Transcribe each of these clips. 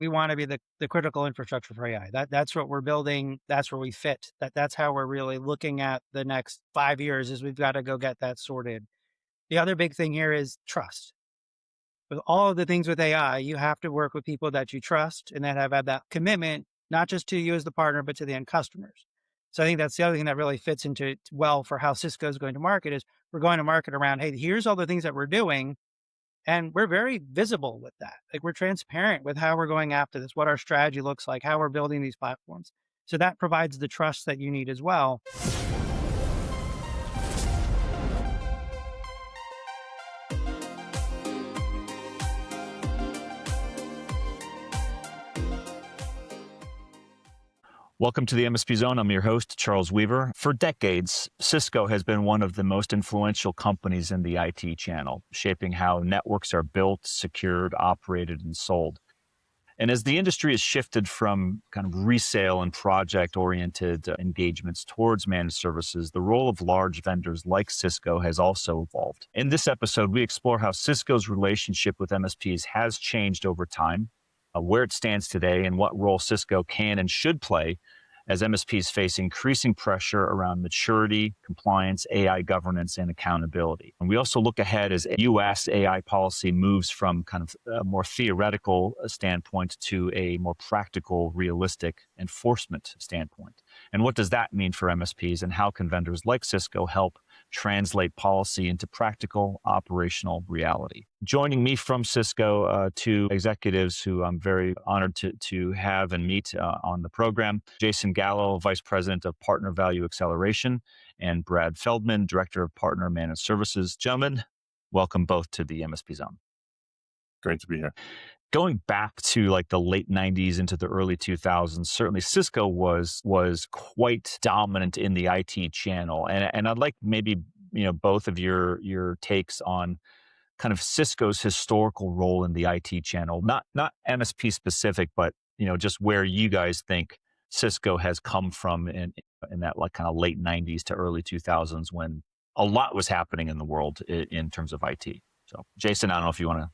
we want to be the critical infrastructure for AI. That's what we're building. That's where we fit. That's how we're really looking at the next 5 years is we've got to go get that sorted. The other big thing here is trust. With all of the things with AI, you have to work with people that you trust and that have had that commitment, not just to you as the partner, but to the end customers. So I think that's the other thing that really fits into it well for how Cisco is going to market is we're going to market around, hey, here's all the things that we're doing. And we're very visible with that. Like we're transparent with how we're going after this, what our strategy looks like, how we're building these platforms. So that provides the trust that you need as well. Welcome to the MSP Zone. I'm your host, Charles Weaver. For decades, Cisco has been one of the most influential companies in the IT channel, shaping how networks are built, secured, operated, and sold. And as the industry has shifted from kind of resale and project-oriented engagements towards managed services, the role of large vendors like Cisco has also evolved. In this episode, we explore how Cisco's relationship with MSPs has changed over time, where it stands today, and what role Cisco can and should play as MSPs face increasing pressure around maturity, compliance, AI governance, and accountability. And we also look ahead as US AI policy moves from kind of a more theoretical standpoint to a more practical, realistic enforcement standpoint. And what does that mean for MSPs, and how can vendors like Cisco help translate policy into practical operational reality? Joining me from Cisco, two executives who I'm very honored to have and meet on the program: Jason Gallo, Vice President of Partner Value Acceleration, and Brad Feldman, Director of Partner Managed Services. Gentlemen, welcome both to the MSP Zone. Great to be here. Going back to like the late 90s into the early 2000s, certainly Cisco was quite dominant in the IT channel. And I'd like maybe, both of your takes on kind of Cisco's historical role in the IT channel, not MSP specific, but just where you guys think Cisco has come from in that like kind of late 90s to early 2000s when a lot was happening in the world in terms of IT. So Jason, I don't know if you want to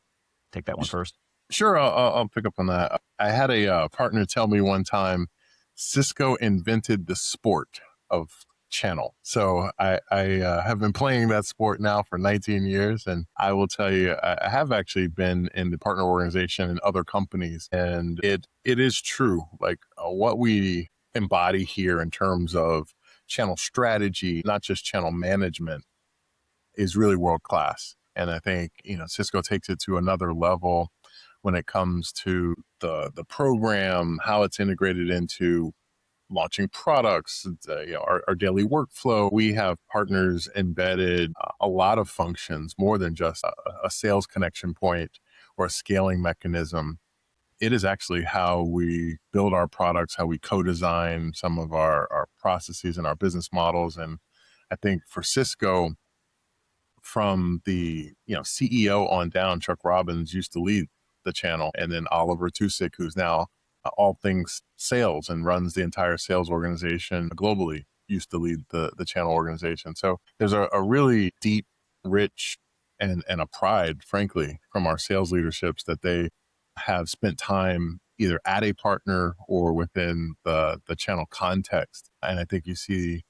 take that one first. Sure, I'll pick up on that. I had a partner tell me one time, Cisco invented the sport of channel. So I have been playing that sport now for 19 years. And I will tell you, I have actually been in the partner organization in other companies. And it is true. Like what we embody here in terms of channel strategy, not just channel management, is really world class. And I think, Cisco takes it to another level when it comes to the program, how it's integrated into launching products, our daily workflow. We have partners embedded a lot of functions, more than just a sales connection point or a scaling mechanism. It is actually how we build our products, how we co-design some of our processes and our business models. And I think for Cisco, from the CEO on down, Chuck Robbins used to lead the channel, and then Oliver Tusick, who's now all things sales and runs the entire sales organization globally, used to lead the channel organization. So there's a really deep, rich, and a pride, frankly, from our sales leaderships that they have spent time either at a partner or within the channel context. And I think you see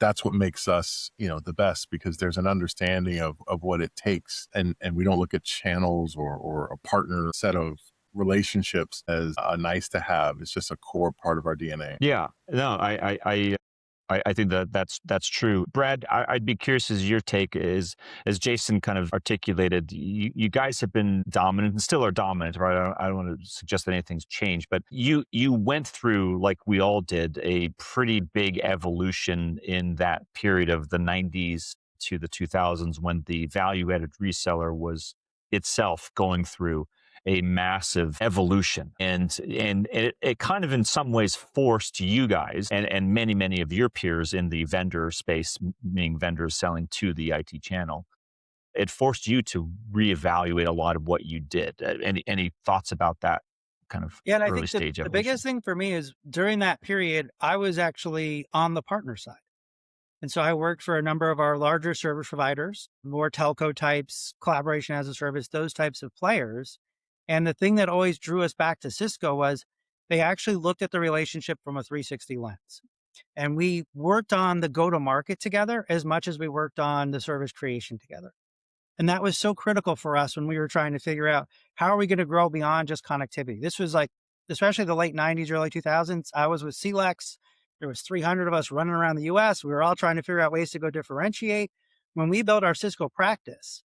that's what makes us, the best, because there's an understanding of what it takes. And we don't look at channels or a partner set of relationships as a nice to have. It's just a core part of our DNA. Yeah, no, I think that's true. Brad, I'd be curious as your take is, as Jason kind of articulated, you guys have been dominant and still are dominant, right? I don't want to suggest that anything's changed, but you went through, like we all did, a pretty big evolution in that period of the 90s to the 2000s when the value-added reseller was itself going through a massive evolution. And it kind of in some ways forced you guys and many of your peers in the vendor space, meaning vendors selling to the IT channel, it forced you to reevaluate a lot of what you did. Any thoughts about that kind of Yeah, and I early think stage the evolution? biggest thing for me is during that period, I was actually on the partner side. And so I worked for a number of our larger service providers, more telco types, collaboration as a service, those types of players. And the thing that always drew us back to Cisco was they actually looked at the relationship from a 360 lens. And we worked on the go to market together as much as we worked on the service creation together. And that was so critical for us when we were trying to figure out how are we going to grow beyond just connectivity. This was like, especially the late 90s, early 2000s. I was with CLEX. There was 300 of us running around the US. We were all trying to figure out ways to go differentiate. When we built our Cisco practice,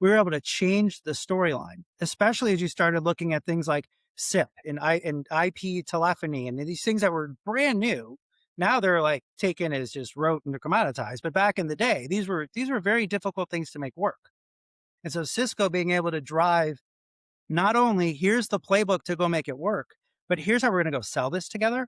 we were able to change the storyline, especially as you started looking at things like SIP and IP telephony and these things that were brand new. Now they're like taken as just rote and they're commoditized. But back in the day, these were very difficult things to make work. And so Cisco being able to drive not only here's the playbook to go make it work, but here's how we're going to go sell this together.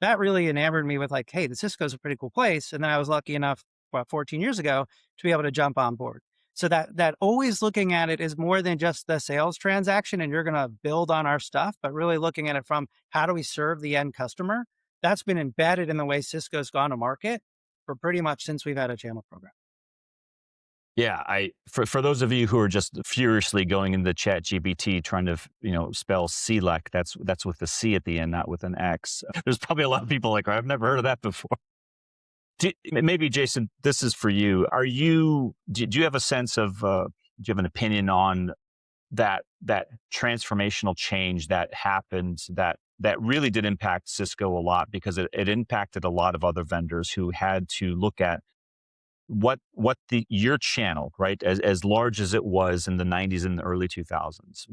That really enamored me with like, hey, the Cisco's a pretty cool place. And then I was lucky enough, 14 years ago to be able to jump on board. So that always looking at it is more than just the sales transaction and you're going to build on our stuff, but really looking at it from how do we serve the end customer? That's been embedded in the way Cisco's gone to market for pretty much since we've had a channel program. Yeah, for those of you who are just furiously going into ChatGPT trying to spell CLEC, that's with the C at the end, not with an X. There's probably a lot of people like, I've never heard of that before. Maybe Jason, this is for you. Do you have a sense of? Do you have an opinion on that transformational change that happened that really did impact Cisco a lot because it impacted a lot of other vendors who had to look at what your channel, right, as large as it was in the 90s and the early 2000s,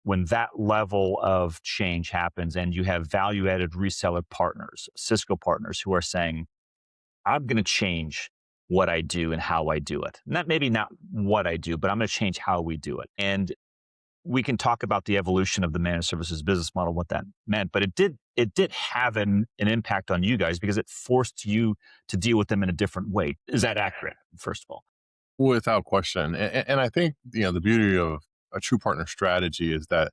when that level of change happens and you have value-added reseller partners, Cisco partners who are saying, I'm going to change what I do and how I do it. Maybe not what I do, but I'm going to change how we do it. And we can talk about the evolution of the managed services business model, what that meant, but it did have an impact on you guys because it forced you to deal with them in a different way. Is that accurate, first of all? Without question. And I think, the beauty of a true partner strategy is that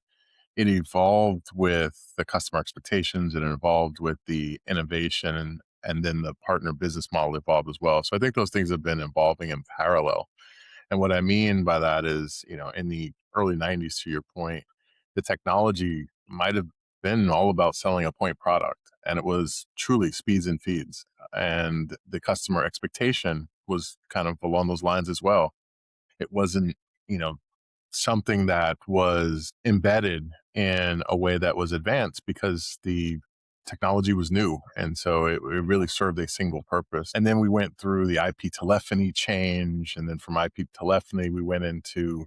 it evolved with the customer expectations, it evolved with the innovation, and then the partner business model evolved as well. So I think those things have been evolving in parallel. And what I mean by that is, in the early 90s, to your point, the technology might have been all about selling a point product, and it was truly speeds and feeds. And the customer expectation was kind of along those lines as well. It wasn't, something that was embedded in a way that was advanced because the technology was new. And so it really served a single purpose. And then we went through the IP telephony change. And then from IP telephony, we went into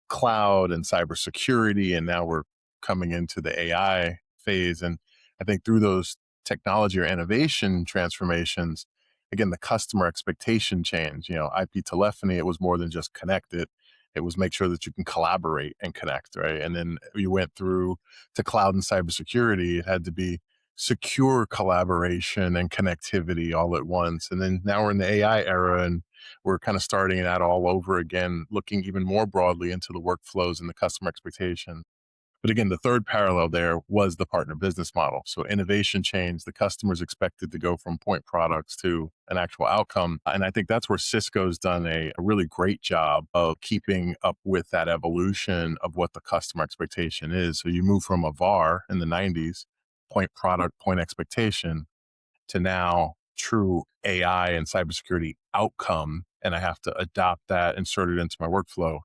cloud and cybersecurity. And now we're coming into the AI phase. And I think through those technology or innovation transformations, again, the customer expectation change, IP telephony, it was more than just connect it. It was make sure that you can collaborate and connect, right? And then you went through to cloud and cybersecurity. It had to be secure collaboration and connectivity all at once. And then now we're in the AI era and we're kind of starting that all over again, looking even more broadly into the workflows and the customer expectation. But again, the third parallel there was the partner business model. So innovation changed. The customers expected to go from point products to an actual outcome. And I think that's where Cisco's done a really great job of keeping up with that evolution of what the customer expectation is. So you move from a VAR in the 90s, point product, point expectation, to now true AI and cybersecurity outcome. And I have to adopt that, insert it into my workflow.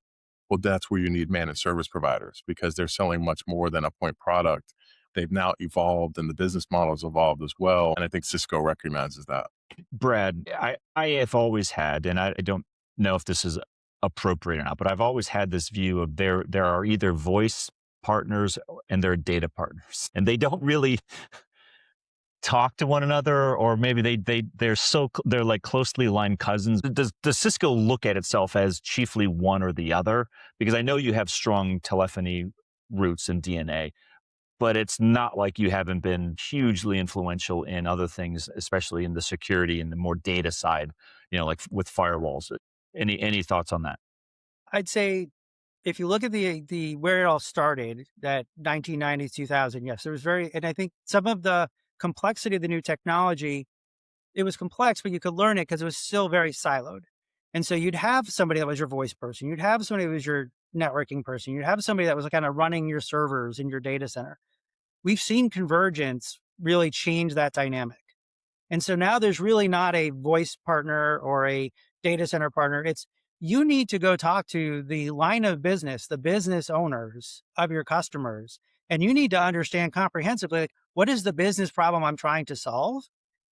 Well, that's where you need managed service providers because they're selling much more than a point product. They've now evolved and the business models evolved as well. And I think Cisco recognizes that. Brad, I have always had, and I don't know if this is appropriate or not, but I've always had this view of there are either voice partners and there are data partners, and they don't really talk to one another, or maybe they're like closely aligned cousins. Does Cisco look at itself as chiefly one or the other? Because I know you have strong telephony roots and DNA, but it's not like you haven't been hugely influential in other things, especially in the security and the more data side, like with firewalls. Any thoughts on that? I'd say if you look at the where it all started, that 1990s, 2000, yes, there was and I think some of the complexity of the new technology, it was complex, but you could learn it because it was still very siloed. And so you'd have somebody that was your voice person. You'd have somebody who was your networking person. You'd have somebody that was kind of running your servers in your data center. We've seen convergence really change that dynamic. And so now there's really not a voice partner or a data center partner. It's you need to go talk to the line of business, the business owners of your customers, and you need to understand comprehensively like, what is the business problem I'm trying to solve?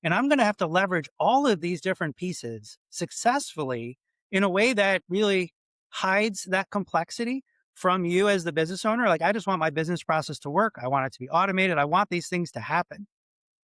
And I'm going to have to leverage all of these different pieces successfully in a way that really hides that complexity from you as the business owner. Like, I just want my business process to work. I want it to be automated. I want these things to happen.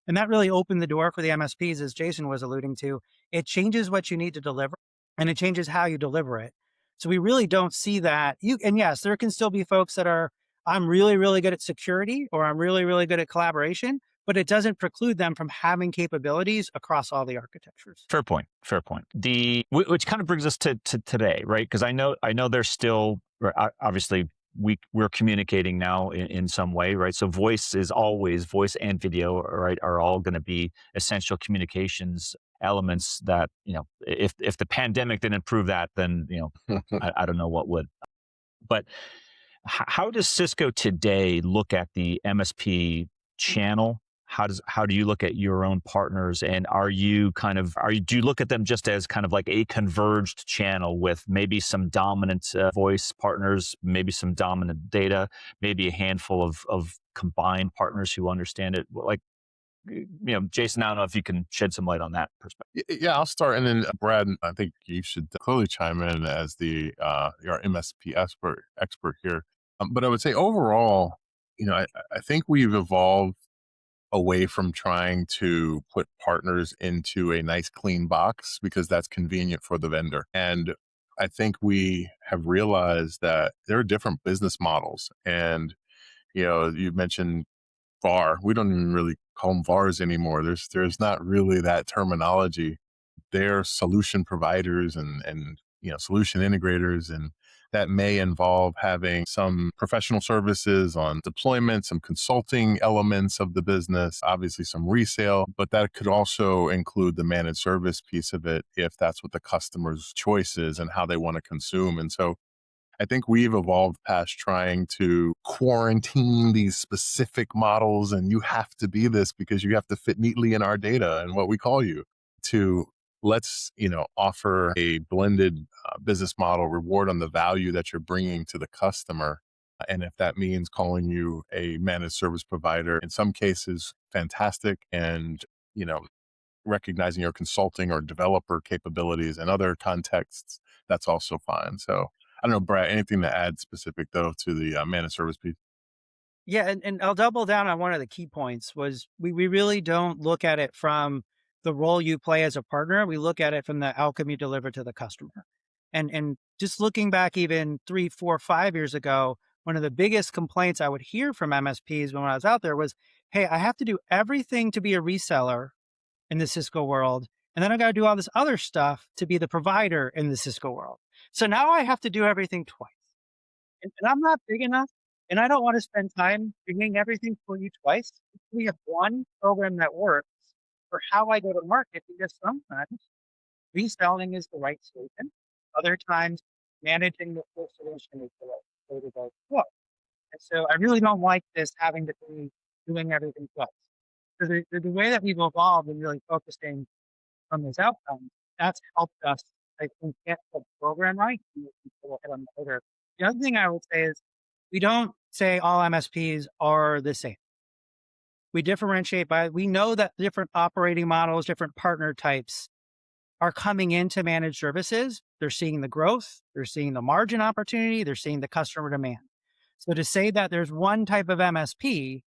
And that really opened the door for the MSPs, as Jason was alluding to. It changes what you need to deliver and it changes how you deliver it. So we really don't see that. And yes, there can still be folks that are, I'm really, really good at security or I'm really, really good at collaboration, but it doesn't preclude them from having capabilities across all the architectures. Fair point. Fair point. Which kind of brings us to today, right? Because I know there's still, obviously, we're communicating now in some way, right? So voice and video, right, are all going to be essential communications elements that, if the pandemic didn't prove that, then, I don't know what would. But how does Cisco today look at the MSP channel? How do you look at your own partners, and do you look at them just as kind of like a converged channel with maybe some dominant voice partners, maybe some dominant data, maybe a handful of combined partners who understand it? Like, Jason, I don't know if you can shed some light on that perspective. Yeah, I'll start, and then Brad, I think you should clearly chime in as your MSP expert here. But I would say overall, I think we've evolved away from trying to put partners into a nice clean box because that's convenient for the vendor. And I think we have realized that there are different business models. And, you mentioned VAR. We don't even really call them VARs anymore. There's not really that terminology. They're solution providers and solution integrators, and that may involve having some professional services on deployment, some consulting elements of the business, obviously some resale, but that could also include the managed service piece of it if that's what the customer's choice is and how they want to consume. And so I think we've evolved past trying to quarantine these specific models and you have to be this because you have to fit neatly in our data and what we call you, to let's offer a blended business model, reward on the value that you're bringing to the customer. And if that means calling you a managed service provider, in some cases, fantastic. And, recognizing your consulting or developer capabilities in other contexts, that's also fine. So I don't know, Brad, anything to add specific though to the managed service piece? Yeah, and I'll double down on one of the key points was we really don't look at it from the role you play as a partner. We look at it from the outcome you deliver to the customer. And just looking back even 3, 4, 5 years ago, one of the biggest complaints I would hear from MSPs when I was out there was, hey, I have to do everything to be a reseller in the Cisco world. And then I got to do all this other stuff to be the provider in the Cisco world. So now I have to do everything twice. And I'm not big enough and I don't want to spend time doing everything for you twice. We have one program that works for how I go to market because sometimes reselling is the right solution. Other times managing the full solution is the right way to go. And so I really don't like this having to be doing everything twice. So the way that we've evolved and really focusing on those outcomes, that's helped us, I think, get the program right. We'll hit on that later. The other thing I would say is we don't say all MSPs are the same. We differentiate we know that different operating models, different partner types are coming into managed services. They're seeing the growth, they're seeing the margin opportunity, they're seeing the customer demand. So to say that there's one type of MSP,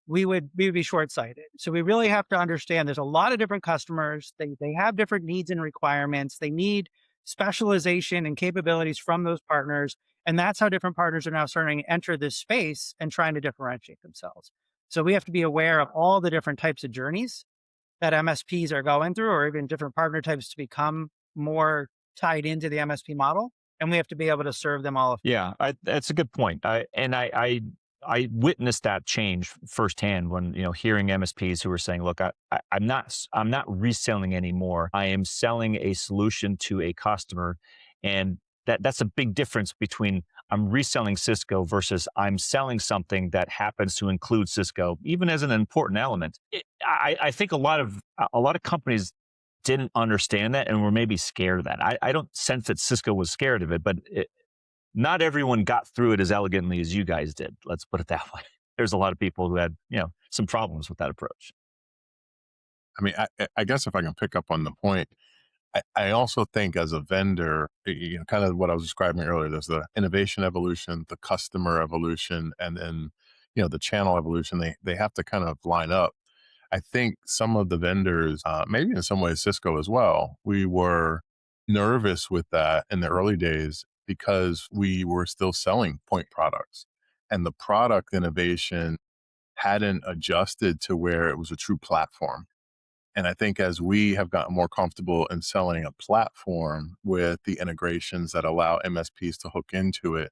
we would be short-sighted. So we really have to understand there's a lot of different customers. They have different needs and requirements. They need specialization and capabilities from those partners. And that's how different partners are now starting to enter this space and trying to differentiate themselves. So we have to be aware of all the different types of journeys that MSPs are going through, or even different partner types to become more tied into the MSP model. And we have to be able to serve them all. Yeah, that's a good point. I witnessed that change firsthand when, hearing MSPs who were saying, look, I'm not reselling anymore. I am selling a solution to a customer. And that's a big difference between I'm reselling Cisco versus I'm selling something that happens to include Cisco, even as an important element. I think a lot of companies didn't understand that and were maybe scared of that. I don't sense that Cisco was scared of it, but not everyone got through it as elegantly as you guys did. Let's put it that way. There's a lot of people who had, some problems with that approach. I mean, I guess if I can pick up on the point, I also think as a vendor, kind of what I was describing earlier, there's the innovation evolution, the customer evolution, and then, the channel evolution. They have to kind of line up. I think some of the vendors, maybe in some ways Cisco as well, we were nervous with that in the early days because we were still selling point products and the product innovation hadn't adjusted to where it was a true platform. And I think as we have gotten more comfortable in selling a platform with the integrations that allow MSPs to hook into it,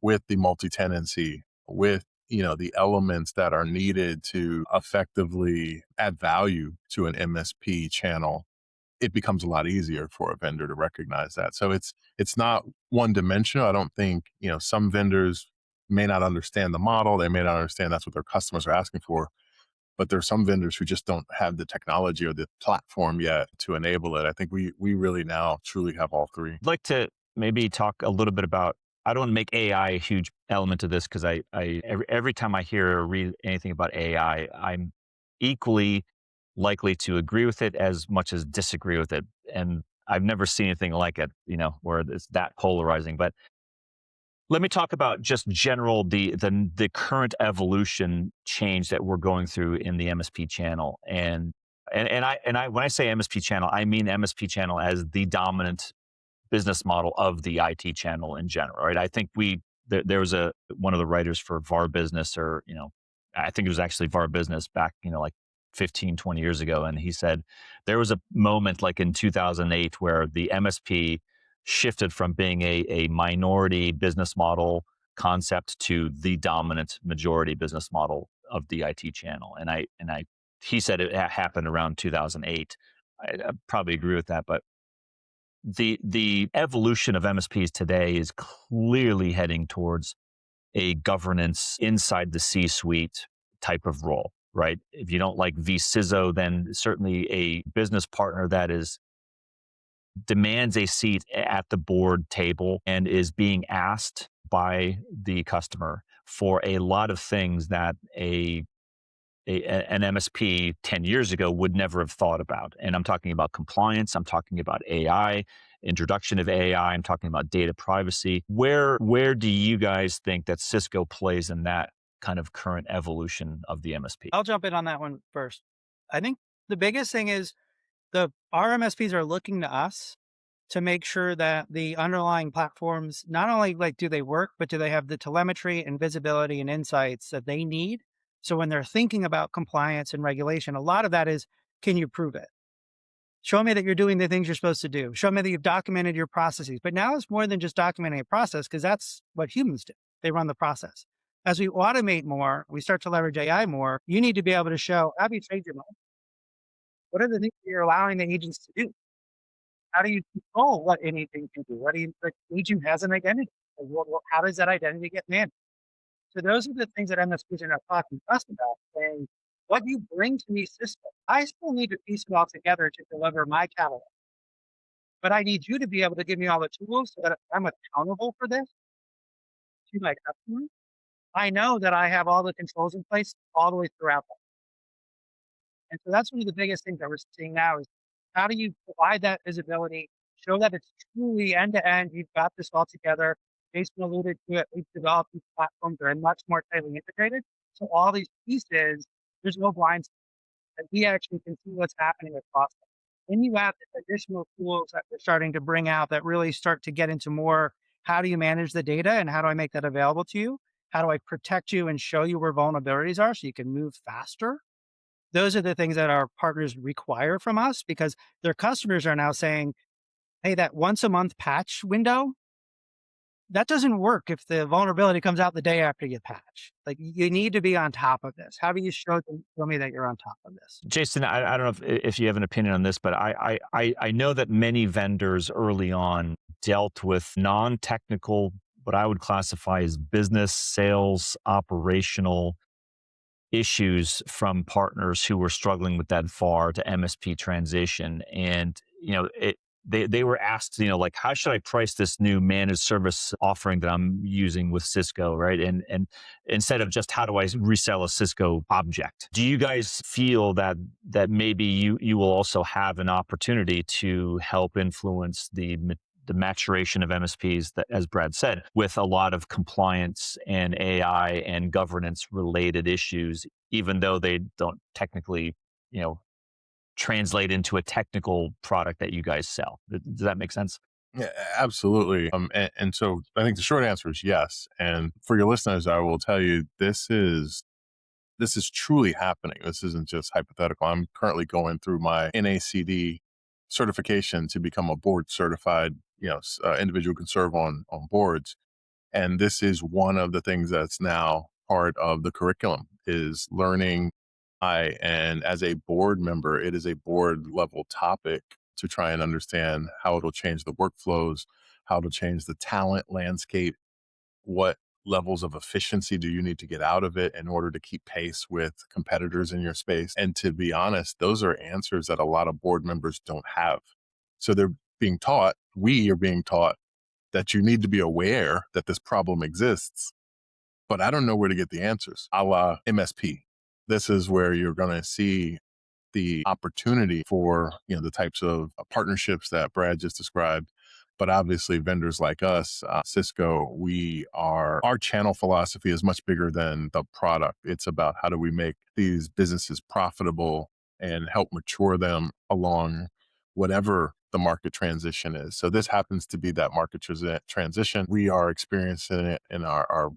with the multi-tenancy, with the elements that are needed to effectively add value to an MSP channel, it becomes a lot easier for a vendor to recognize that. So it's not one dimensional. I don't think, some vendors may not understand the model. They may not understand that's what their customers are asking for. But there's some vendors who just don't have the technology or the platform yet to enable it. I think we really now truly have all three. I'd like to maybe talk a little bit about, I don't want to make AI a huge element of this because every time I hear or read anything about AI, I'm equally likely to agree with it as much as disagree with it. And I've never seen anything like it, where it's that polarizing. But let me talk about just general the current evolution change that we're going through in the MSP channel. And I when I say MSP channel, I mean MSP channel as the dominant business model of the IT channel in general, right? I think there was one of the writers for VAR Business, or I think it was actually VAR Business back like 15, 20 years ago, and he said there was a moment like in 2008 where the MSP shifted from being a minority business model concept to the dominant majority business model of the IT channel. And he said it happened around 2008. I probably agree with that, but the evolution of MSPs today is clearly heading towards a governance inside the C-suite type of role, right? If you don't like vCISO, then certainly a business partner that demands a seat at the board table and is being asked by the customer for a lot of things that an MSP 10 years ago would never have thought about. And I'm talking about compliance. I'm talking about AI, introduction of AI. I'm talking about data privacy. Where do you guys think that Cisco plays in that kind of current evolution of the MSP? I'll jump in on that one first. I think the biggest thing is our MSPs are looking to us to make sure that the underlying platforms, not only do they work, but do they have the telemetry and visibility and insights that they need. So when they're thinking about compliance and regulation, a lot of that is, can you prove it? Show me that you're doing the things you're supposed to do. Show me that you've documented your processes. But now it's more than just documenting a process, because that's what humans do. They run the process. As we automate more, we start to leverage AI more, you need to be able to show, have you changed your mind? What are the things that you're allowing the agents to do? How do you control what an agent can do? The agent has an identity. How does that identity get managed? So those are the things that MSPs are now talking to us about, saying, what you bring to me, Cisco, I still need to piece it all together to deliver my catalog. But I need you to be able to give me all the tools so that if I'm accountable for this to my customers, I know that I have all the controls in place all the way throughout that. And so that's one of the biggest things that we're seeing now is, how do you provide that visibility, show that it's truly end-to-end, you've got this all together. Jason alluded to it, we've developed these platforms that are much more tightly integrated. So all these pieces, there's no blind spots, and we actually can see what's happening across them. Then you have the additional tools that we're starting to bring out that really start to get into more, how do you manage the data and how do I make that available to you? How do I protect you and show you where vulnerabilities are so you can move faster? Those are the things that our partners require from us, because their customers are now saying, hey, that once a month patch window, that doesn't work if the vulnerability comes out the day after you patch. You need to be on top of this. How do you show me that you're on top of this? Jason, I don't know if you have an opinion on this, but I know that many vendors early on dealt with non-technical what I would classify as business, sales, operational issues from partners who were struggling with that VAR to MSP transition. And, they were asked, like, how should I price this new managed service offering that I'm using with Cisco, right? And instead of just how do I resell a Cisco object, do you guys feel that maybe you will also have an opportunity to help influence the maturation of MSPs, that, as Brad said, with a lot of compliance and AI and governance related issues, even though they don't technically, you know, translate into a technical product that you guys sell. Does that make sense? Yeah, absolutely. And so I think the short answer is yes. And for your listeners, I will tell you this is truly happening. This isn't just hypothetical. I'm currently going through my NACD certification to become a board certified, individual who can serve on boards. And this is one of the things that's now part of the curriculum is learning. And as a board member, it is a board level topic to try and understand how it'll change the workflows, how to change the talent landscape, what levels of efficiency do you need to get out of it in order to keep pace with competitors in your space. And to be honest, those are answers that a lot of board members don't have. So they're being taught, we are being taught that you need to be aware that this problem exists, but I don't know where to get the answers. A la MSP. This is where you're going to see the opportunity for, the types of partnerships that Brad just described. But obviously vendors like us, Cisco, our channel philosophy is much bigger than the product. It's about how do we make these businesses profitable and help mature them along whatever the market transition is. So this happens to be that market transition. We are experiencing it in our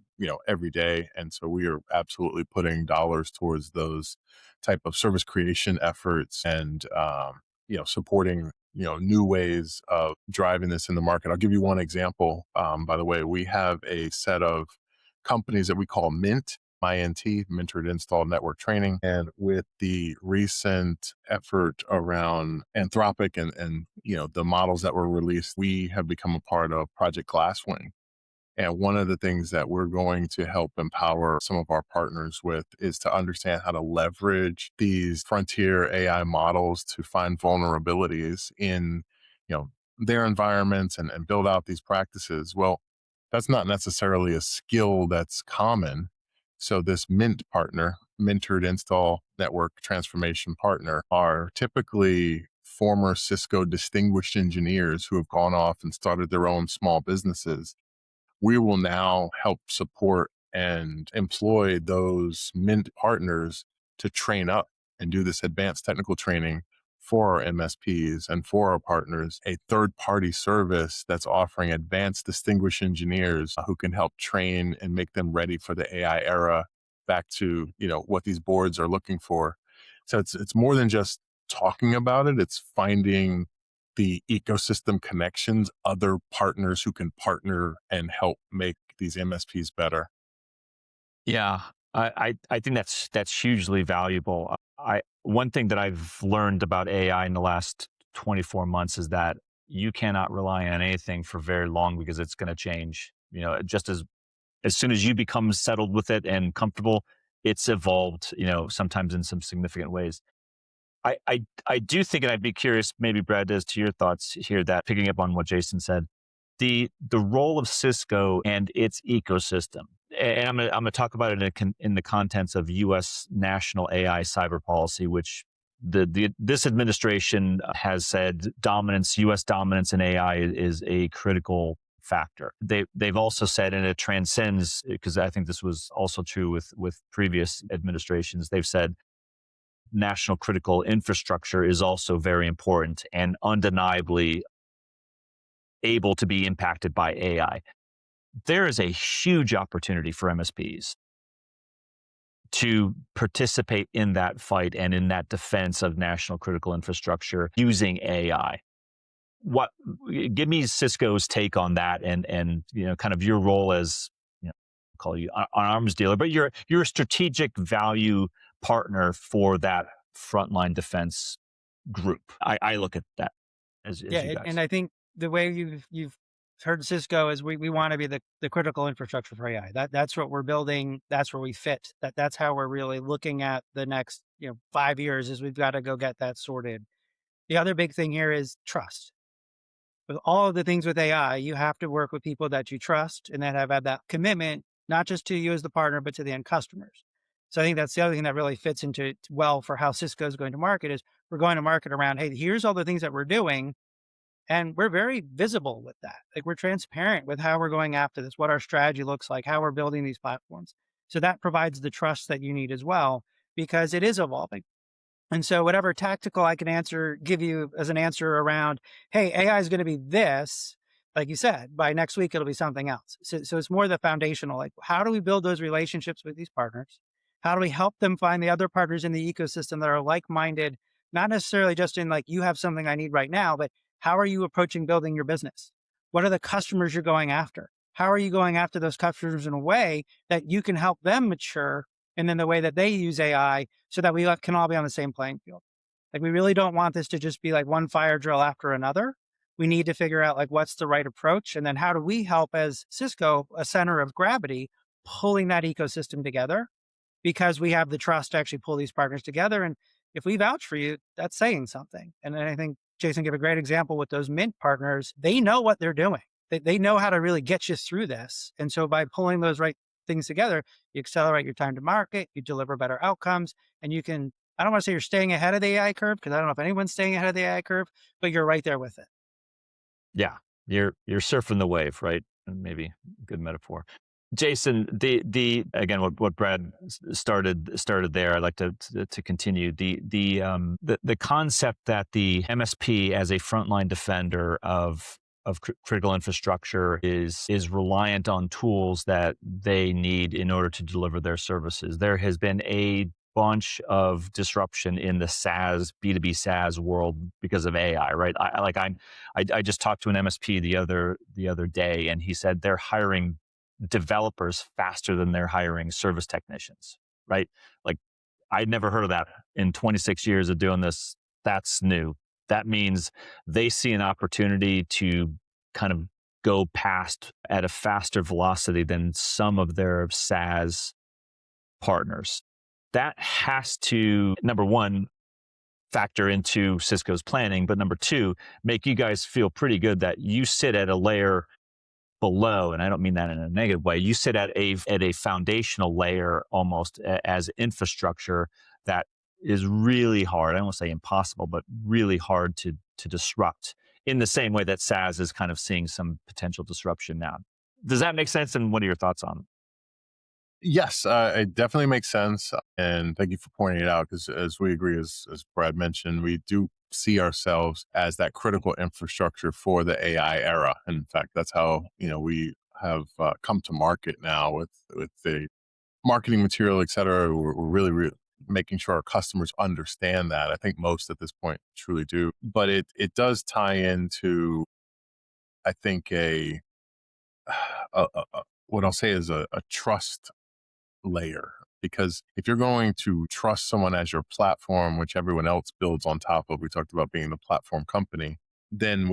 every day. And so we are absolutely putting dollars towards those type of service creation efforts and, supporting, new ways of driving this in the market. I'll give you one example. By the way, we have a set of companies that we call Mint, MINT, Mentored Install Network Training. And with the recent effort around Anthropic and the models that were released, we have become a part of Project Glasswing. And one of the things that we're going to help empower some of our partners with is to understand how to leverage these frontier AI models to find vulnerabilities in, their environments and build out these practices. Well, that's not necessarily a skill that's common. So this Mint partner, Mentored Install Network Transformation Partner, are typically former Cisco distinguished engineers who have gone off and started their own small businesses. We will now help support and employ those Mint partners to train up and do this advanced technical training for our MSPs and for our partners, a third party service that's offering advanced distinguished engineers who can help train and make them ready for the AI era back to, what these boards are looking for. So it's more than just talking about it. It's finding the ecosystem connections, other partners who can partner and help make these MSPs better. Yeah, I think that's hugely valuable. One thing that I've learned about AI in the last 24 months is that you cannot rely on anything for very long because it's going to change. Just as soon as you become settled with it and comfortable, it's evolved. Sometimes in some significant ways. I do think, and I'd be curious, maybe Brad, as to your thoughts here, that picking up on what Jason said, the role of Cisco and its ecosystem, and I'm gonna talk about it in the contents of U.S. national AI cyber policy, which this administration has said U.S. dominance in AI is a critical factor. They've also said, and it transcends, because I think this was also true with previous administrations. They've said national critical infrastructure is also very important and undeniably able to be impacted by AI. There is a huge opportunity for MSPs to participate in that fight and in that defense of national critical infrastructure using AI. Give me Cisco's take on that and kind of your role as, call you an arms dealer, but you're a strategic value partner for that frontline defense group. I look at that as Yeah, you guys. and I think the way you've heard Cisco is we want to be the critical infrastructure for AI. That's what we're building. That's where we fit. That's how we're really looking at the next 5 years is we've got to go get that sorted. The other big thing here is trust. With all of the things with AI, you have to work with people that you trust and that have had that commitment, not just to you as the partner, but to the end customers. So I think that's the other thing that really fits into well for how Cisco is going to market is we're going to market around, hey, here's all the things that we're doing. And we're very visible with that. Like we're transparent with how we're going after this, what our strategy looks like, how we're building these platforms. So that provides the trust that you need as well, because it is evolving. And so whatever tactical I can give you as an answer around, hey, AI is going to be this, like you said, by next week, it'll be something else. So it's more the foundational, like how do we build those relationships with these partners? How do we help them find the other partners in the ecosystem that are like-minded, not necessarily just in like, you have something I need right now, but how are you approaching building your business? What are the customers you're going after? How are you going after those customers in a way that you can help them mature and then the way that they use AI so that we can all be on the same playing field. Like we really don't want this to just be like one fire drill after another. We need to figure out like what's the right approach. And then how do we help as Cisco, a center of gravity, pulling that ecosystem together because we have the trust to actually pull these partners together. And if we vouch for you, that's saying something. And then I think Jason gave a great example with those Mint partners. They know what they're doing. They know how to really get you through this. And so by pulling those right things together, you accelerate your time to market, you deliver better outcomes, and you can, I don't want to say you're staying ahead of the AI curve because I don't know if anyone's staying ahead of the AI curve, but you're right there with it. Yeah, you're surfing the wave, right? And maybe a good metaphor. Jason, the again, what Brad started there. I'd like to continue the concept that the MSP as a frontline defender of critical infrastructure is reliant on tools that they need in order to deliver their services. There has been a bunch of disruption in the SaaS, B2B SaaS world because of AI, right? I just talked to an MSP the other day, and he said they're hiring developers faster than they're hiring service technicians, right? Like I'd never heard of that in 26 years of doing this. That's new. That means they see an opportunity to kind of go past at a faster velocity than some of their SaaS partners. That has to, number one, factor into Cisco's planning, but number two, make you guys feel pretty good that you sit at a layer below, and I don't mean that in a negative way. You sit at a foundational layer almost as infrastructure that is really hard. I don't want to say impossible, but really hard to disrupt in the same way that SaaS is kind of seeing some potential disruption now. Does that make sense? And what are your thoughts on it? Yes, it definitely makes sense. And thank you for pointing it out because as we agree, as Brad mentioned, we do see ourselves as that critical infrastructure for the AI era. And in fact, that's how, we have come to market now with the marketing material, et cetera. We're really making sure our customers understand that. I think most at this point truly do. But it does tie into, I think, what I'll say is a trust layer. Because if you're going to trust someone as your platform, which everyone else builds on top of, we talked about being the platform company, then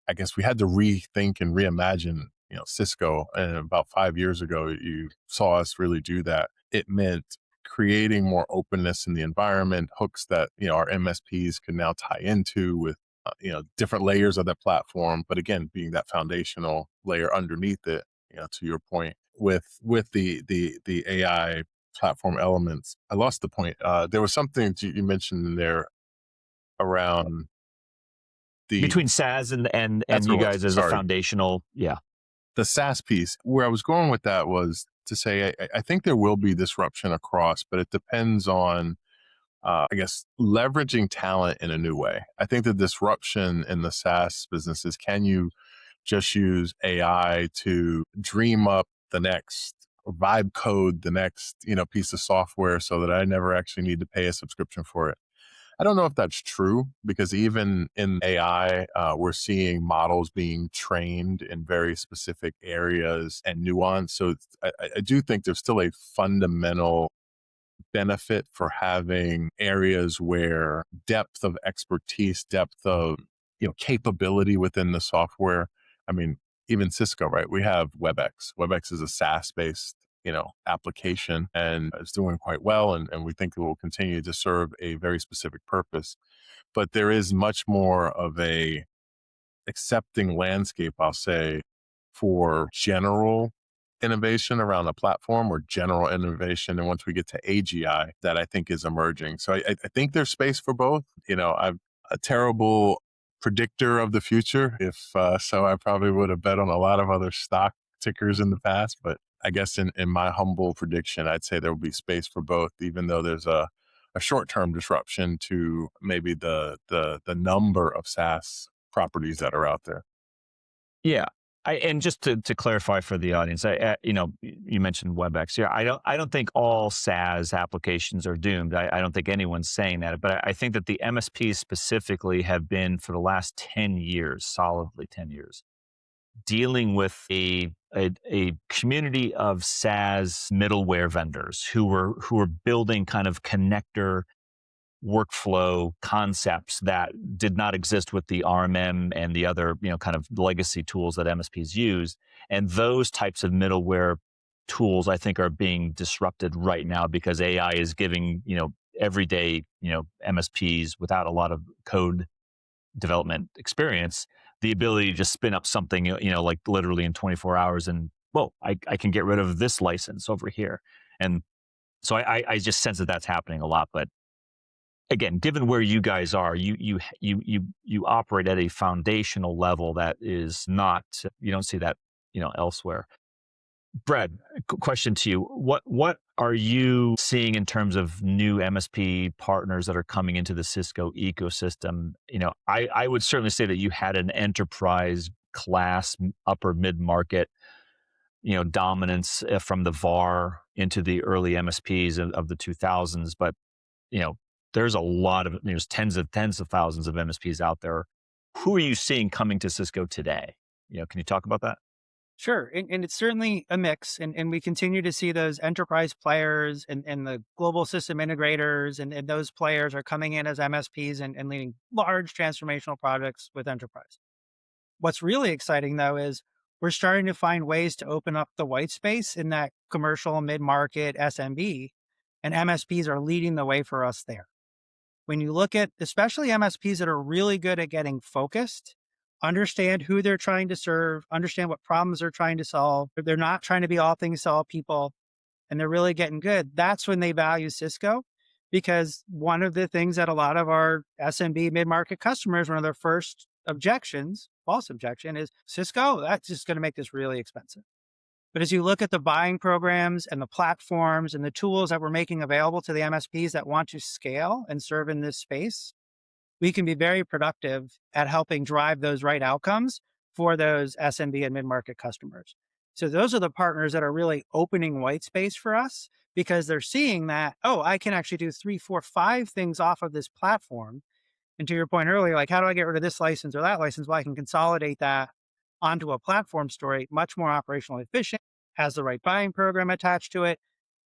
I guess we had to rethink and reimagine, Cisco. And about 5 years ago, you saw us really do that. It meant creating more openness in the environment, hooks that, our MSPs can now tie into with, different layers of that platform. But again, being that foundational layer underneath it, to your point, with the AI platform elements. I lost the point. There was something you mentioned in there around between SaaS and you guys as a foundational, yeah. The SaaS piece. Where I was going with that was to say I think there will be disruption across, but it depends on I guess leveraging talent in a new way. I think the disruption in the SaaS businesses, can you just use AI to dream up the next vibe code, the next, piece of software so that I never actually need to pay a subscription for it? I don't know if that's true because even in AI, we're seeing models being trained in very specific areas and nuance. So I do think there's still a fundamental benefit for having areas where depth of expertise, depth of capability within the software I mean, even Cisco, right? We have WebEx. WebEx is a SaaS-based, application, and it's doing quite well. And we think it will continue to serve a very specific purpose. But there is much more of a accepting landscape, I'll say, for general innovation around a platform or general innovation. And once we get to AGI, that I think is emerging. So I think there's space for both. I'm a terrible predictor of the future. If so, I probably would have bet on a lot of other stock tickers in the past. But I guess in my humble prediction, I'd say there will be space for both, even though there's a short-term disruption to maybe the number of SaaS properties that are out there. Yeah. And just to clarify for the audience, you mentioned WebEx. Yeah, I don't think all SaaS applications are doomed. I don't think anyone's saying that, but I think that the MSPs specifically have been for the last 10 years, solidly 10 years, dealing with a community of SaaS middleware vendors who were building kind of connector workflow concepts that did not exist with the RMM and the other, kind of legacy tools that MSPs use. And those types of middleware tools, I think, are being disrupted right now because AI is giving, everyday, MSPs without a lot of code development experience, the ability to just spin up something, like literally in 24 hours and, whoa, I can get rid of this license over here. And so I just sense that that's happening a lot. But again, given where you guys are, you operate at a foundational level that is not, you don't see that, elsewhere. Brad, question to you. What are you seeing in terms of new MSP partners that are coming into the Cisco ecosystem? I would certainly say that you had an enterprise class, upper mid-market, dominance from the VAR into the early MSPs of the 2000s. But, there's a lot of, there's tens of thousands of MSPs out there. Who are you seeing coming to Cisco today? Can you talk about that? Sure. And it's certainly a mix. And we continue to see those enterprise players and the global system integrators, and those players are coming in as MSPs and leading large transformational projects with enterprise. What's really exciting, though, is we're starting to find ways to open up the white space in that commercial, mid-market, SMB, and MSPs are leading the way for us there. When you look at especially MSPs that are really good at getting focused, understand who they're trying to serve, understand what problems they're trying to solve. They're not trying to be all things to all people, and they're really getting good. That's when they value Cisco, because one of the things that a lot of our SMB mid-market customers, one of their first objections, false objection, is Cisco, that's just going to make this really expensive. But as you look at the buying programs and the platforms and the tools that we're making available to the MSPs that want to scale and serve in this space, we can be very productive at helping drive those right outcomes for those SMB and mid-market customers. So those are the partners that are really opening white space for us, because they're seeing that, oh, I can actually do 3, 4, 5 things off of this platform. And to your point earlier, like, how do I get rid of this license or that license? Well, I can consolidate that onto a platform story, much more operationally efficient, has the right buying program attached to it.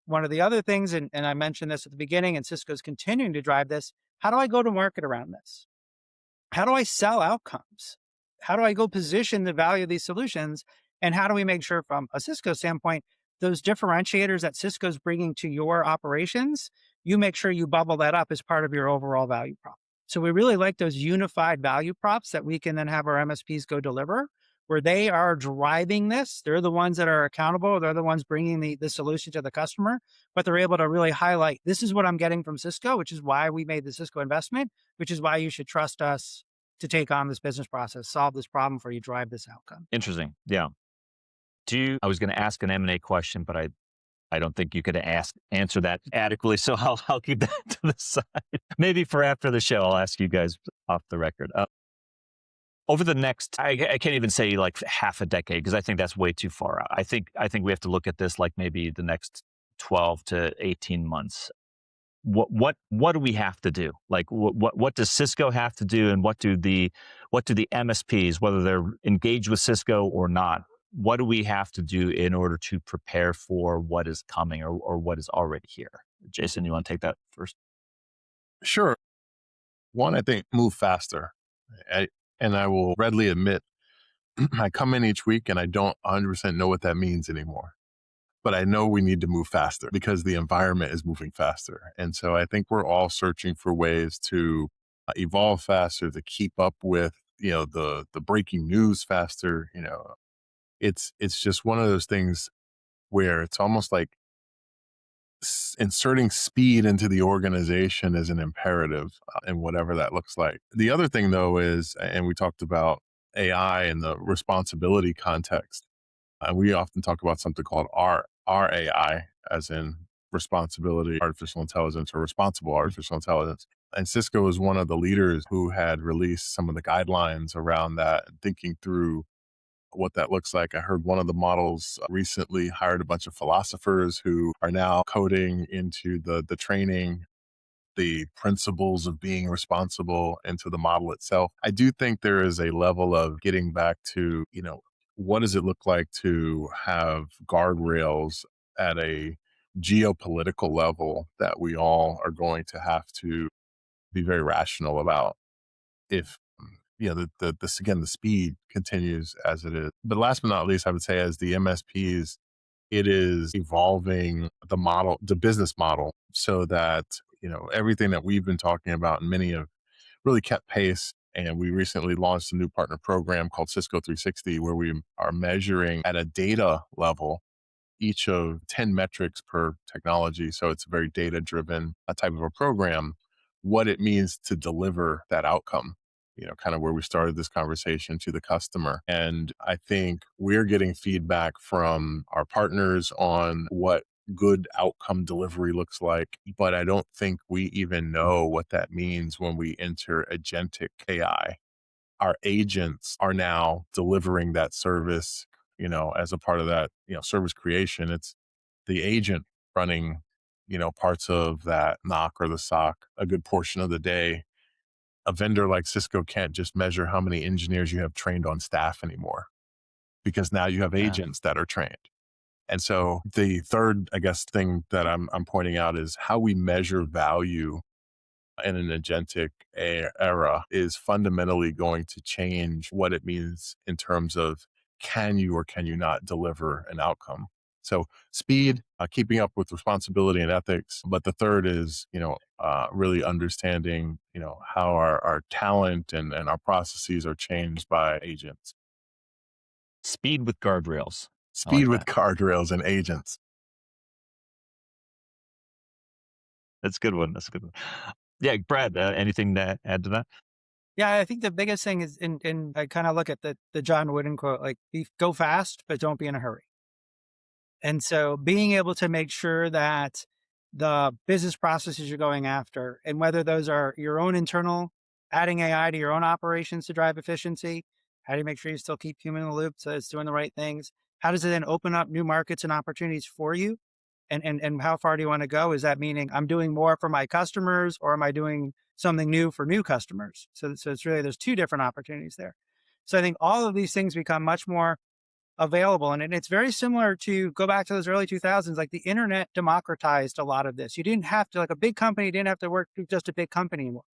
One of the other things, and I mentioned this at the beginning, and Cisco's continuing to drive this, how do I go to market around this? How do I sell outcomes? How do I go position the value of these solutions? And how do we make sure from a Cisco standpoint, those differentiators that Cisco's bringing to your operations, you make sure you bubble that up as part of your overall value prop. So we really like those unified value props that we can then have our MSPs go deliver, where they are driving this. They're the ones that are accountable. They're the ones bringing the solution to the customer, but they're able to really highlight, this is what I'm getting from Cisco, which is why we made the Cisco investment, which is why you should trust us to take on this business process, solve this problem for you, drive this outcome. Interesting. Yeah. I was going to ask an M&A question, but I don't think you could answer that adequately. So I'll keep that to the side. Maybe for after the show, I'll ask you guys off the record. Over the next, I can't even say like half a decade, because I think that's way too far out. I think we have to look at this like maybe the next 12 to 18 months. What do we have to do? Like what does Cisco have to do, and what do the MSPs, whether they're engaged with Cisco or not, what do we have to do in order to prepare for what is coming or what is already here? Jason, you want to take that first? Sure. One, I think move faster. And I will readily admit I come in each week and I don't 100% know what that means anymore. But I know we need to move faster because the environment is moving faster. And so I think we're all searching for ways to evolve faster, to keep up with, the breaking news faster. It's just one of those things where it's almost like inserting speed into the organization is an imperative, and whatever that looks like. The other thing though is, and we talked about AI in the responsibility context, and we often talk about something called RAI, as in responsibility artificial intelligence, or responsible artificial intelligence. And Cisco is one of the leaders who had released some of the guidelines around that and thinking through what that looks like. I heard one of the models recently hired a bunch of philosophers who are now coding into the training, the principles of being responsible into the model itself. I do think there is a level of getting back to, what does it look like to have guardrails at a geopolitical level that we all are going to have to be very rational about if this again, the speed continues as it is. But last but not least, I would say as the MSPs, it is evolving the business model, so that, everything that we've been talking about and many have really kept pace. And we recently launched a new partner program called Cisco 360, where we are measuring at a data level each of 10 metrics per technology. So it's a very data driven type of a program, what it means to deliver that outcome, kind of where we started this conversation, to the customer. And I think we're getting feedback from our partners on what good outcome delivery looks like. But I don't think we even know what that means when we enter agentic AI. Our agents are now delivering that service, as a part of that, service creation. It's the agent running, parts of that knock or the sock a good portion of the day. A vendor like Cisco can't just measure how many engineers you have trained on staff anymore, because now you have Yeah. agents that are trained. And so the third, I guess, thing that I'm pointing out is how we measure value in an agentic era is fundamentally going to change what it means in terms of, can you or can you not deliver an outcome. So speed, keeping up with responsibility and ethics. But the third is, really understanding, how our talent and our processes are changed by agents. Speed with guardrails. I Speed like with that. guardrails and agents. That's a good one. That's a good one. Yeah, Brad, anything to add to that? Yeah, I think the biggest thing is, and I kind of look at the John Wooden quote, like, go fast, but don't be in a hurry. And so being able to make sure that the business processes you're going after, and whether those are your own internal, adding AI to your own operations to drive efficiency, how do you make sure you still keep human in the loop so it's doing the right things? How does it then open up new markets and opportunities for you? And how far do you want to go? Is that meaning I'm doing more for my customers, or am I doing something new for new customers? So it's really, there's two different opportunities there. So I think all of these things become much more available. And it's very similar to go back to those early 2000s, like the internet democratized a lot of this. You didn't have to, like, a big company didn't have to work with just a big company anymore.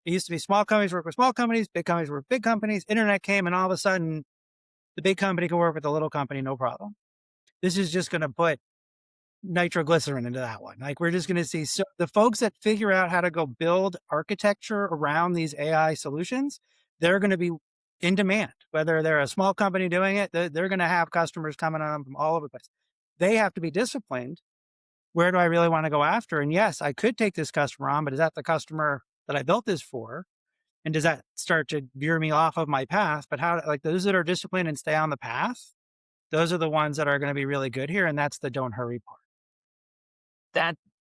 It used to be small companies work with small companies, big companies work with big companies. Internet came, and all of a sudden the big company can work with the little company, no problem. This is just going to put nitroglycerin into that one. Like, we're just going to see, so the folks that figure out how to go build architecture around these AI solutions, they're going to be in demand. Whether they're a small company doing it, they're going to have customers coming on them from all over the place. They have to be disciplined. Where do I really want to go after? And yes, I could take this customer on, but is that the customer that I built this for? And does that start to veer me off of my path? But how, like, those that are disciplined and stay on the path, those are the ones that are going to be really good here. And that's the don't hurry part.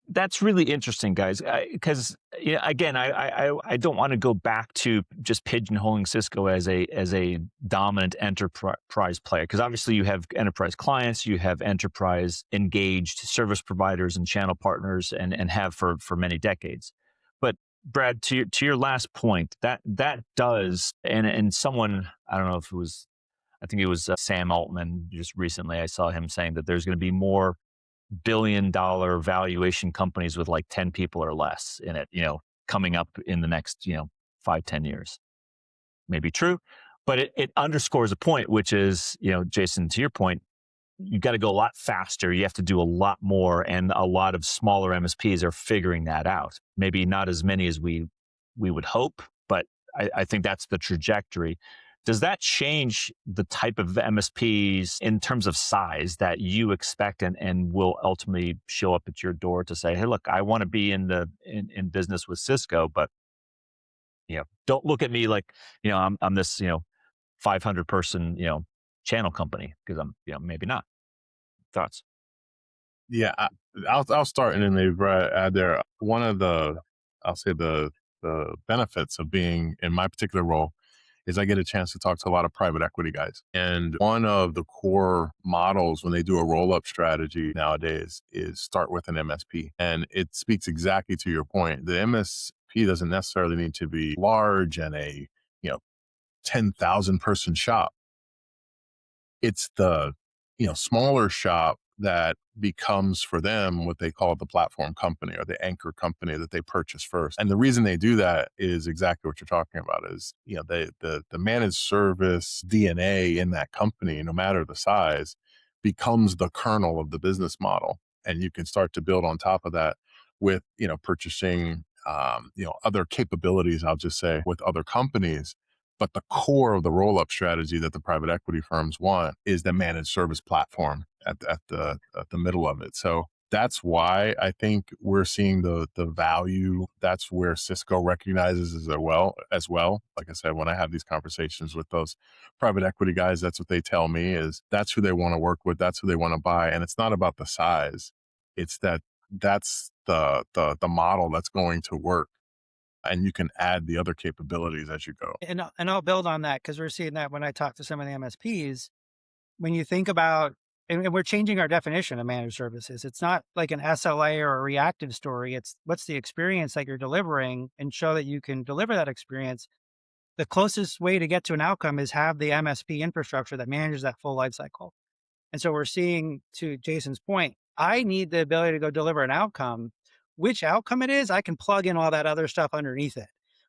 That's really interesting, guys. Because again, I don't want to go back to just pigeonholing Cisco as a dominant enterprise player. Because obviously, you have enterprise clients, you have enterprise engaged service providers and channel partners, and have for many decades. But Brad, to your last point, that does, and someone, I don't know if it was, I think it was Sam Altman. Just recently, I saw him saying that there's going to be more billion-dollar valuation companies with like 10 people or less in it, coming up in the next, 5-10 years. Maybe true, But it underscores a point, which is, Jason, to your point, you got to go a lot faster. You have to do a lot more. And a lot of smaller MSPs are figuring that out. Maybe not as many as we would hope, but I think that's the trajectory. Does that change the type of MSPs in terms of size that you expect and will ultimately show up at your door to say, hey, look, I want to be in business with Cisco, but don't look at me like, I'm this, 500 person, channel company, because I'm, maybe not. Thoughts? Yeah, I'll start and then maybe Brad add there. One of I'll say the benefits of being in my particular role is I get a chance to talk to a lot of private equity guys. And one of the core models when they do a roll-up strategy nowadays is start with an MSP. And it speaks exactly to your point. The MSP doesn't necessarily need to be large and a 10,000 person shop. It's the smaller shop that becomes for them what they call the platform company or the anchor company that they purchase first. And the reason they do that is exactly what you're talking about is, the managed service DNA in that company, no matter the size, becomes the kernel of the business model. And you can start to build on top of that with, purchasing, other capabilities, I'll just say, with other companies. But the core of the roll-up strategy that the private equity firms want is the managed service platform at the middle of it. So that's why I think we're seeing the value. That's where Cisco recognizes as well. Like I said, when I have these conversations with those private equity guys, that's what they tell me is that's who they want to work with. That's who they want to buy. And it's not about the size. It's that's the model that's going to work. And you can add the other capabilities as you go. And I'll build on that because we're seeing that when I talk to some of the MSPs, when you think about, and we're changing our definition of managed services. It's not like an SLA or a reactive story. It's what's the experience that you're delivering and show that you can deliver that experience. The closest way to get to an outcome is have the MSP infrastructure that manages that full life cycle. And so we're seeing, to Jason's point, I need the ability to go deliver an outcome. Which outcome it is, I can plug in all that other stuff underneath it.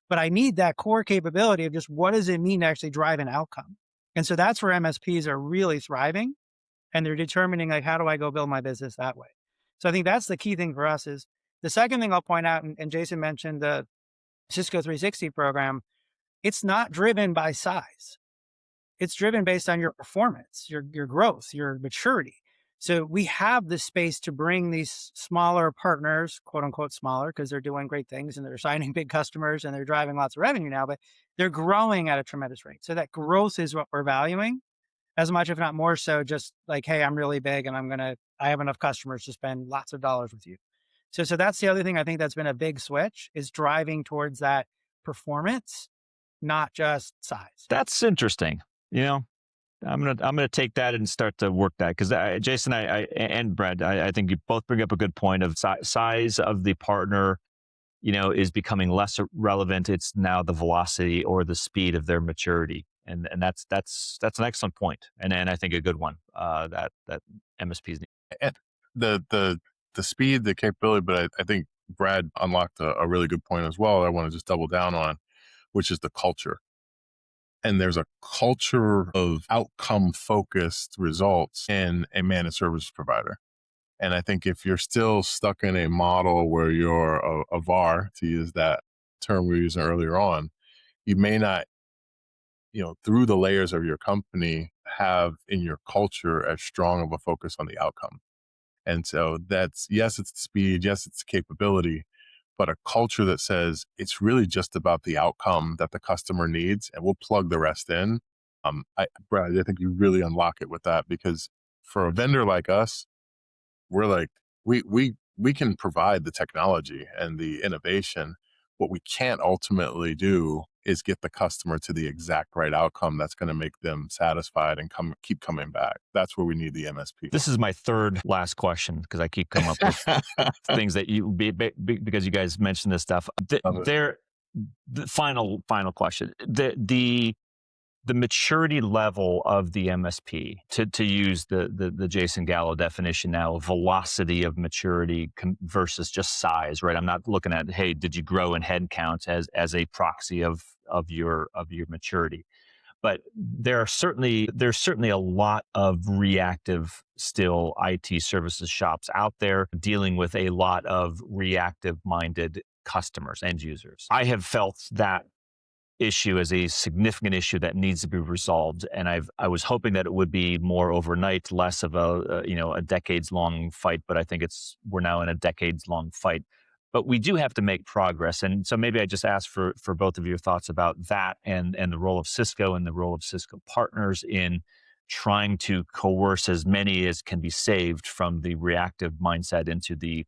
But I need that core capability of just what does it mean to actually drive an outcome? And so that's where MSPs are really thriving. And they're determining, like, how do I go build my business that way? So I think that's the key thing for us. Is the second thing I'll point out, and Jason mentioned the Cisco 360 program, it's not driven by size. It's driven based on your performance, your growth, your maturity. So we have the space to bring these smaller partners, quote unquote smaller, because they're doing great things and they're signing big customers and they're driving lots of revenue now, but they're growing at a tremendous rate. So that growth is what we're valuing as much, if not more so, just like, hey, I'm really big and I have enough customers to spend lots of dollars with you. So that's the other thing I think that's been a big switch is driving towards that performance, not just size. That's interesting. I'm gonna take that and start to work that because Jason, I and Brad, I think you both bring up a good point of size of the partner, is becoming less relevant. It's now the velocity or the speed of their maturity, and that's an excellent point, and I think a good one that MSPs need. And the speed, the capability, but I think Brad unlocked a really good point as well. I want to just double down on, which is the culture. And there's a culture of outcome focused results in a managed service provider. And I think if you're still stuck in a model where you're a VAR, to use that term we were using earlier on, you may not, through the layers of your company, have in your culture as strong of a focus on the outcome. And so yes, it's the speed, yes, it's the capability, but a culture that says it's really just about the outcome that the customer needs and we'll plug the rest in. Brad, I think you really unlock it with that because for a vendor like us, we're like, we can provide the technology and the innovation. What we can't ultimately do is get the customer to the exact right outcome that's going to make them satisfied and keep coming back. That's where we need the MSP. This is my third last question because I keep coming up with things that because you guys mentioned this stuff. The final question. The maturity level of the MSP, to use the Jason Gallo definition now, velocity of maturity versus just size, right? I'm not looking at, hey, did you grow in headcount as a proxy of your maturity, But there's certainly a lot of reactive still IT services shops out there dealing with a lot of reactive minded customers, end users. I have felt that issue as a significant issue that needs to be resolved, and I was hoping that it would be more overnight, less of a decades long fight. But I think we're now in a decades long fight. But we do have to make progress, and so maybe I just ask for both of your thoughts about that and the role of Cisco and the role of Cisco partners in trying to coerce as many as can be saved from the reactive mindset into the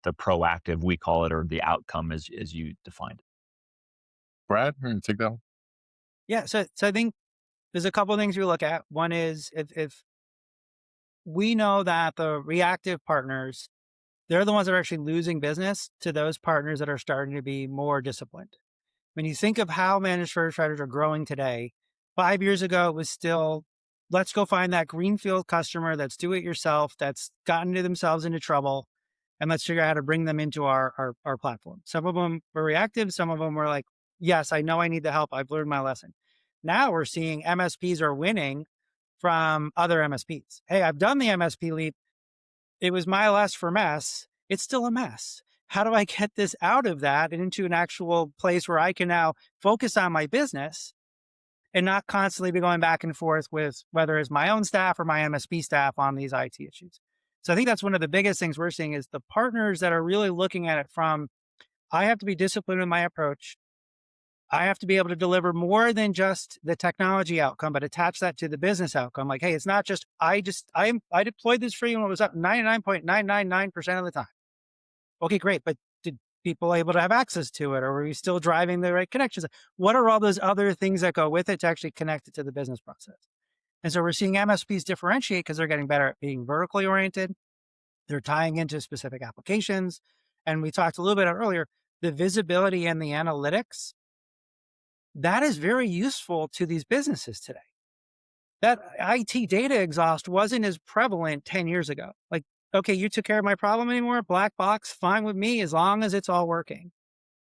proactive, we call it, or the outcome as you defined it. Brad, here, take that one. Yeah. So I think there's a couple of things we look at. One is if we know that the reactive partners, they're the ones that are actually losing business to those partners that are starting to be more disciplined. When you think of how managed service providers are growing today, 5 years ago, it was still, let's go find that greenfield customer that's do it yourself, that's gotten themselves into trouble, and let's figure out how to bring them into our platform. Some of them were reactive. Some of them were like, yes, I know I need the help. I've learned my lesson. Now we're seeing MSPs are winning from other MSPs. Hey, I've done the MSP leap. It was my less for mess. It's still a mess. How do I get this out of that and into an actual place where I can now focus on my business and not constantly be going back and forth with whether it's my own staff or my MSP staff on these IT issues? So I think that's one of the biggest things we're seeing is the partners that are really looking at it from, I have to be disciplined in my approach. I have to be able to deliver more than just the technology outcome, but attach that to the business outcome. Like, hey, it's not just, I deployed this for you when it was up 99.999% of the time. Okay, great. But did people able to have access to it? Or were we still driving the right connections? What are all those other things that go with it to actually connect it to the business process? And so we're seeing MSPs differentiate because they're getting better at being vertically oriented. They're tying into specific applications. And we talked a little bit earlier, the visibility and the analytics, that is very useful to these businesses today. That IT data exhaust wasn't as prevalent 10 years ago. Like, okay, you took care of my problem anymore, black box, fine with me as long as it's all working.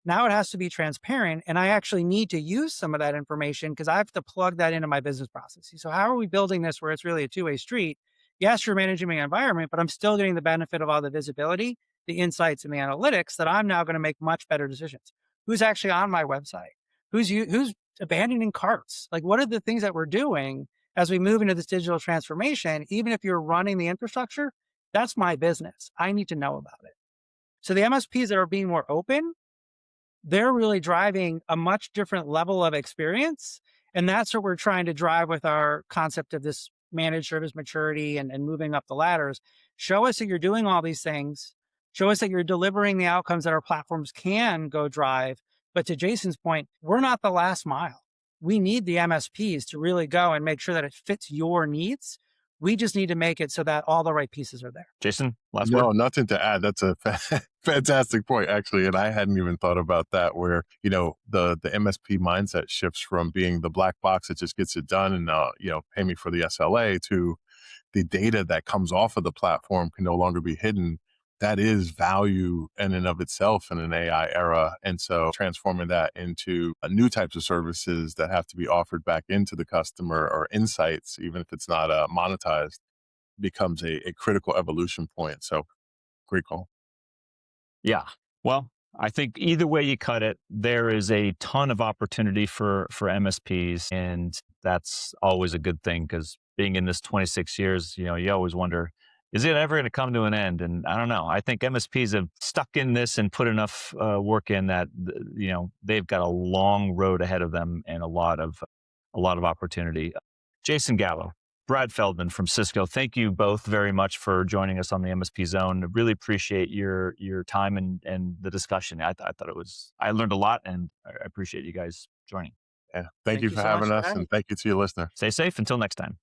Now it has to be transparent, and I actually need to use some of that information because I have to plug that into my business processes. So how are we building this where it's really a two-way street? Yes, you're managing my environment, but I'm still getting the benefit of all the visibility, the insights, and the analytics that I'm now going to make much better decisions. Who's actually on my website? Who's abandoning carts? Like, what are the things that we're doing as we move into this digital transformation? Even if you're running the infrastructure, that's my business. I need to know about it. So the MSPs that are being more open, they're really driving a much different level of experience. And that's what we're trying to drive with our concept of this managed service maturity and moving up the ladders. Show us that you're doing all these things. Show us that you're delivering the outcomes that our platforms can go drive. But to Jason's point, we're not the last mile. We need the MSPs to really go and make sure that it fits your needs. We just need to make it so that all the right pieces are there. Jason, last No, word. nothing to add. That's a fantastic point, actually. And I hadn't even thought about that, where, the MSP mindset shifts from being the black box that just gets it done and, pay me for the SLA, to the data that comes off of the platform can no longer be hidden. That is value in and of itself in an AI era. And so transforming that into new types of services that have to be offered back into the customer, or insights, even if it's not monetized, becomes a critical evolution point. So great call. Yeah. Well, I think either way you cut it, there is a ton of opportunity for MSPs, and that's always a good thing, because being in this 26 years, you always wonder, is it ever going to come to an end? And I don't know. I think MSPs have stuck in this and put enough work in that they've got a long road ahead of them and a lot of opportunity. Jason Gallo, Brad Feldman from Cisco, thank you both very much for joining us on the MSP Zone. I really appreciate your time and the discussion. I thought I learned a lot, and I appreciate you guys joining. Yeah. Thank you for so much having for us, having and thank you to your listener. Stay safe until next time.